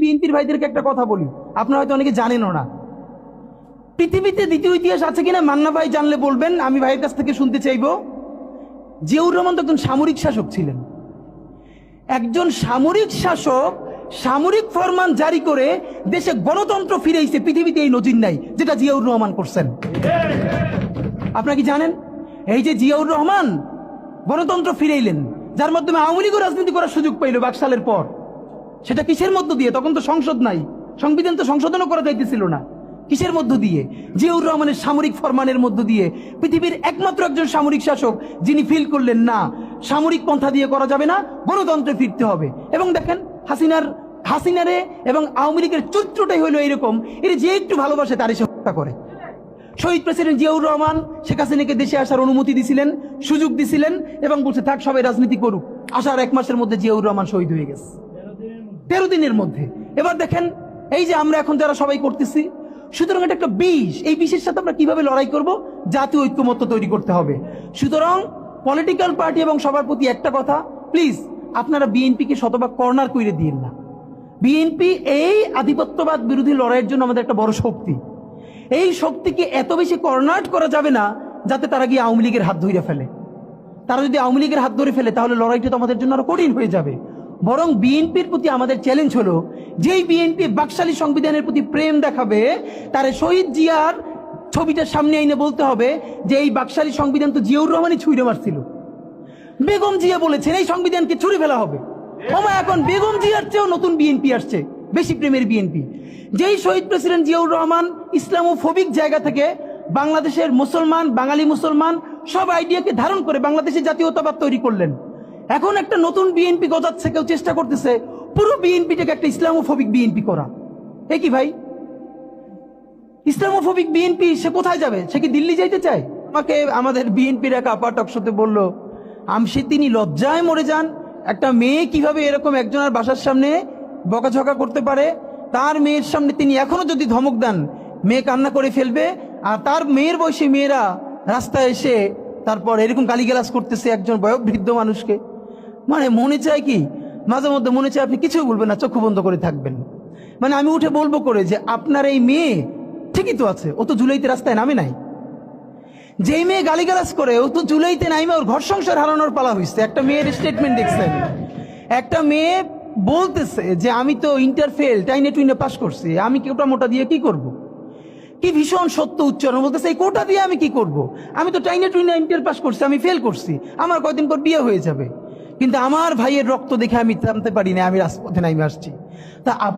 বিএনপির ভাইদেরকে একটা কথা বলি, আপনারা হয়তো অনেকে জানেনও না। পৃথিবীতে দ্বিতীয় ইতিহাস আছে কিনা মান্না ভাই জানলে বলবেন, আমি ভাইয়ের কাছ থেকে শুনতে চাইব। জিয়াউর রহমান তো একজন সামরিক শাসক ছিলেন। একজন সামরিক শাসক সামরিক ফরমান জারি করে দেশে গণতন্ত্র ফিরেছে, পৃথিবীতে এই নজির নাই যেটা জিয়াউর রহমান করছেন। আপনারা কি জানেন এই যে জিয়াউর রহমান গণতন্ত্র ফিরাইলেন, যার মাধ্যমে আওয়ামী লীগও রাজনীতি করার সুযোগ পাইল বাকশালের পর? সেটা কিসের মধ্য দিয়ে? তখন তো সংসদ নাই, সংবিধান তো সংশোধনও করা যাইতেছিল না। কিসের মধ্য দিয়ে? জিয়াউর রহমানের সামরিক ফরমানের মধ্য দিয়ে। পৃথিবীর একমাত্র একজন সামরিক শাসক যিনি ফিল করলেন না সামরিক পন্থা দিয়ে করা যাবে না, গণতন্ত্রে ফিরতে হবে। এবং দেখেন হাসিনারে এবং আওয়ামী লীগের চরিত্রটাই হলো এইরকম, এর যে একটু ভালোবাসে তারই সে হত্যা করে। শহীদ প্রেসিডেন্ট জিয়াউর রহমান শেখ হাসিনাকে দেশে আসার অনুমতি দিছিলেন, সুযোগ দিছিলেন এবং বলছে থাক সবাই রাজনীতি করুক। আসার 1 মাসের মধ্যে জিয়াউর রহমান শহীদ হয়ে গেছে, 13 দিনের মধ্যে। এবার দেখেন এই যে আমরা এখন যারা সবাই করতেছি, সুতরাং এটা একটা বিষ। এই বিষের সাথে আমরা কিভাবে লড়াই করব? জাতীয় ঐক্যমত্য তৈরি করতে হবে। সুতরাং পলিটিক্যাল পার্টি এবং সবার প্রতি একটা কথা, প্লিজ আপনারা বিএনপিকে শতভাগ কর্নার করে দিন না। বিএনপি এই আধিপত্যবাদ বিরোধী লড়াইয়ের জন্য আমাদের একটা বড় শক্তি। এই শক্তিকে এত বেশি কর্নার করা যাবে না যাতে তারা গিয়ে আওয়ামী লীগের হাত ধরে ফেলে। তারা যদি আওয়ামী লীগের হাত ধরে ফেলে তাহলে লড়াইটা তো আমাদের জন্য আরো কঠিন হয়ে যাবে। বরং বিএনপির প্রতি আমাদের চ্যালেঞ্জ হলো, যেই বিএনপি বাকশালী সংবিধানের প্রতি প্রেম দেখাবে তারে শহীদ জিয়ার ছবিটা সামনে এনে বলতে হবে যে এই বাকশালী সংবিধান তো জিয়াউর রহমানই ছুঁড়ে মারছিল। বেগম জিয়া বলেছেন এই সংবিধানকে ছুঁড়ে ফেলা হবে। এখন বেগম জিয়ার চেয়েও নতুন বিএনপি আসছে, বেশি প্রেমের বিএনপি। যেই শহীদ প্রেসিডেন্ট জিয়াউর রহমান ইসলামোফোবিক জায়গা থেকে বাংলাদেশের মুসলমান, বাঙালি মুসলমান সব আইডিয়াকে ধারণ করে বাংলাদেশের জাতীয়তাবাদ তৈরি করলেন। এখন একটা নতুন বিএনপি গজাচ্ছে, কেউ চেষ্টা করতেছে পুরো বিএনপিটাকে একটা ইসলামোফোবিক বিএনপি করা। এ কি ভাই? ইসলামোফোবিক বিএনপি সে কোথায় যাবে? সে কি দিল্লি যাইতে চায়? আমাকে আমাদের বিএনপির এক আপা টকশোতে বলল, আমসে তিনি লজ্জায় মরে যান। একটা মেয়ে কিভাবে এরকম একজনের বাসার সামনে বকাঝকা করতে পারে? তার মেয়ের সামনে তিনি এখনো যদি ধমক দেন মেয়ে কান্না করে ফেলবে। আর তার মেয়ের বয়সী মেয়েরা রাস্তায় এসে তারপর এরকম গালিগালাজ করতেছে একজন বয়োবৃদ্ধ মানুষকে। মানে মনে চায় কি, মাঝে মধ্যে মনে চায় আপনি কিছু বলবেন না, চক্ষু বন্ধ করে থাকবেন। মানে আমি উঠে বলবো করে যে আপনার এই মেয়ে ঠিকই তো আছে, ও তো জুলাইতে রাস্তায় নামে নাই। যেই মেয়ে গালিগালাজ করে ও তো জুলাইতে নামে ওর ঘর সংসার হারানোর পালা হয়েছে। একটা মেয়ের স্টেটমেন্ট দেখছেন, একটা মেয়ে বলতেছে যে আমি তো ইন্টার ফেল, টাইনে টুইনে পাস করছি, আমি কোটা মোটা দিয়ে কি করব? কি ভীষণ সত্য উচ্চারণ। বলতেছে এই কোটা দিয়ে আমি কি করব? আমি তো টাইনে টুইনে ইন্টার পাস করছি, আমি ফেল করছি, আমার কয়দিন পর বিয়ে হয়ে যাবে। কিন্তু আমার ভাইয়ের রক্ত দেখে আমি থামতে পারি না, আমি রাজপথে নামে আসছি। তা